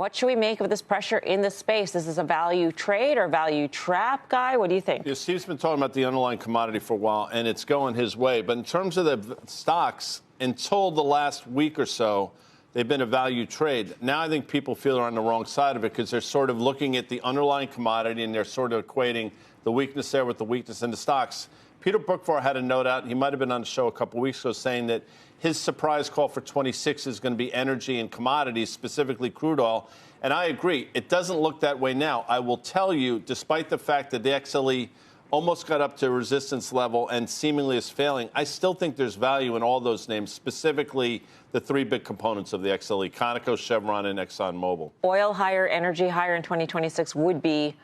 What should we make of this pressure in the space? Is this a value trade or value trap, Guy? What do you think? Yeah, Steve's been talking about the underlying commodity for a while, and it's going his way. But in terms of the stocks, until the last week or so, they've been a value trade. Now I think people feel they're on the wrong side of it because they're sort of looking at the underlying commodity and they're sort of equating the weakness there with the weakness in the stocks. Peter Brookvar had a note out, and he might have been on the show a couple weeks ago, saying that his surprise call for 26 is going to be energy and commodities, specifically crude oil. And I agree. It doesn't look that way now. I will tell you, despite the fact that the XLE almost got up to resistance level and seemingly is failing, I still think there's value in all those names, specifically the three big components of the XLE, Conoco, Chevron, and ExxonMobil. Oil higher, energy higher in 2026 would be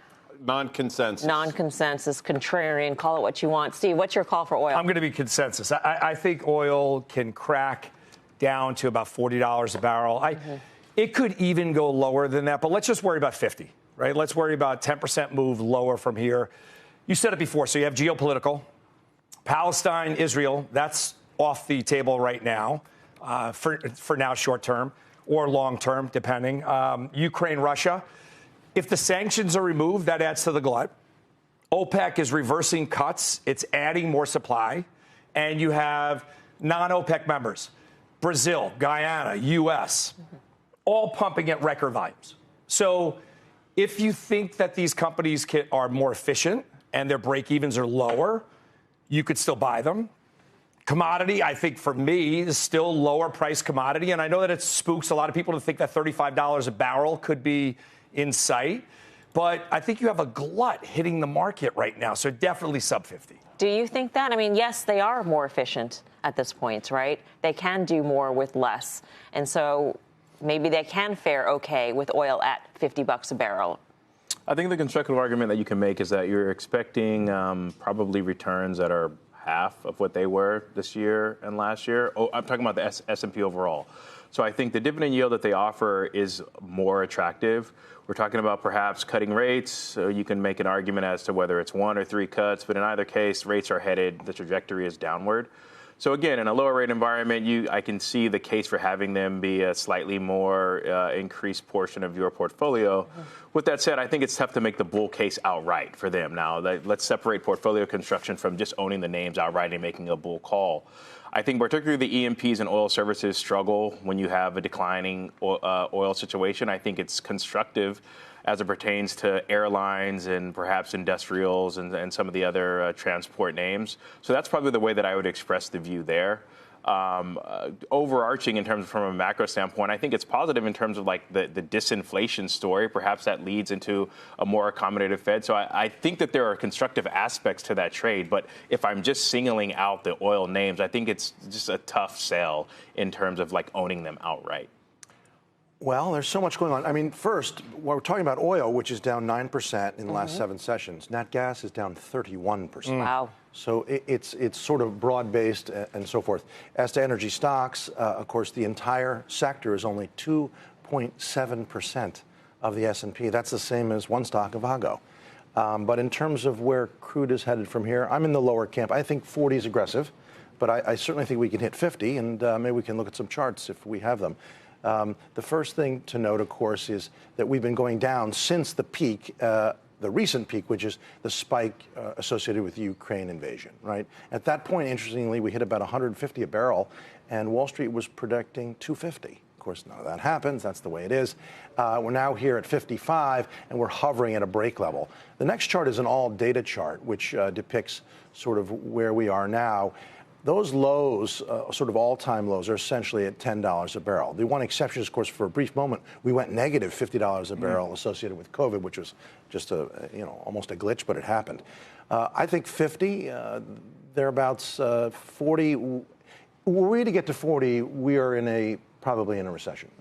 non-consensus. Non-consensus, contrarian, call it what you want. Steve, what's your call for oil? I'm going to be consensus. I think oil can crack down to about $40 a barrel. It could even go lower than that, but let's just worry about 50, right? Let's worry about 10% move lower from here. You said it before, so you have geopolitical. Palestine, Israel, that's off the table right now, for now short term or long term, depending. Ukraine, Russia. If the sanctions are removed, that adds to the glut. OPEC is reversing cuts. It's adding more supply. And you have non-OPEC members, Brazil, Guyana, U.S., all pumping at record volumes. So if you think that these companies are more efficient and their break-evens are lower, you could still buy them. Commodity, I think for me, is still lower price commodity. And I know that it spooks a lot of people to think that $35 a barrel could be in sight. But I think you have a glut hitting the market right now. So definitely sub 50. Do you think that? I mean, yes, they are more efficient at this point, right? They can do more with less. And so maybe they can fare okay with oil at $50 a barrel. I think the constructive argument that you can make is that you're expecting probably returns that are half of what they were this year and last year. Oh, I'm talking about the S&P overall. So I think the dividend yield that they offer is more attractive. We're talking about perhaps cutting rates. So you can make an argument as to whether it's 1 or 3 cuts, but in either case, rates are headed, the trajectory is downward. So again, in a lower rate environment, I can see the case for having them be a slightly more increased portion of your portfolio. With that said, I think it's tough to make the bull case outright for them. Now, let's separate portfolio construction from just owning the names outright and making a bull call. I think particularly the E&Ps and oil services struggle when you have a declining oil situation. I think it's constructive as it pertains to airlines and perhaps industrials and some of the other transport names. So that's probably the way that I would express the view there. Overarching in terms from a macro standpoint, I think it's positive in terms of like the disinflation story. Perhaps that leads into a more accommodative Fed. So I think that there are constructive aspects to that trade. But if I'm just singling out the oil names, I think it's just a tough sell in terms of like owning them outright. Well, there's so much going on. I mean, first, we're talking about oil, which is down 9% in the last 7 sessions. Nat gas is down 31%. Wow. So it's sort of broad-based and so forth. As to energy stocks, of course, the entire sector is only 2.7% of the S&P. That's the same as one stock, Avago. But in terms of where crude is headed from here, I'm in the lower camp. I think 40 is aggressive, but I certainly think we can hit 50, and maybe we can look at some charts if we have them. The first thing to note, of course, is that we've been going down since the peak, the recent peak, which is the spike associated with the Ukraine invasion, right? At that point, interestingly, we hit about 150 a barrel, and Wall Street was predicting 250. Of course, none of that happens. That's the way it is. We're now here at 55, and we're hovering at a break level. The next chart is an all-data chart, which depicts sort of where we are now. Those lows, sort of all-time lows, are essentially at $10 a barrel. The one exception is, of course, for a brief moment, we went negative $50 a barrel associated with COVID, which was just almost a glitch, but it happened. I think 50, thereabouts, 40. Were we to get to 40, we are probably in a recession.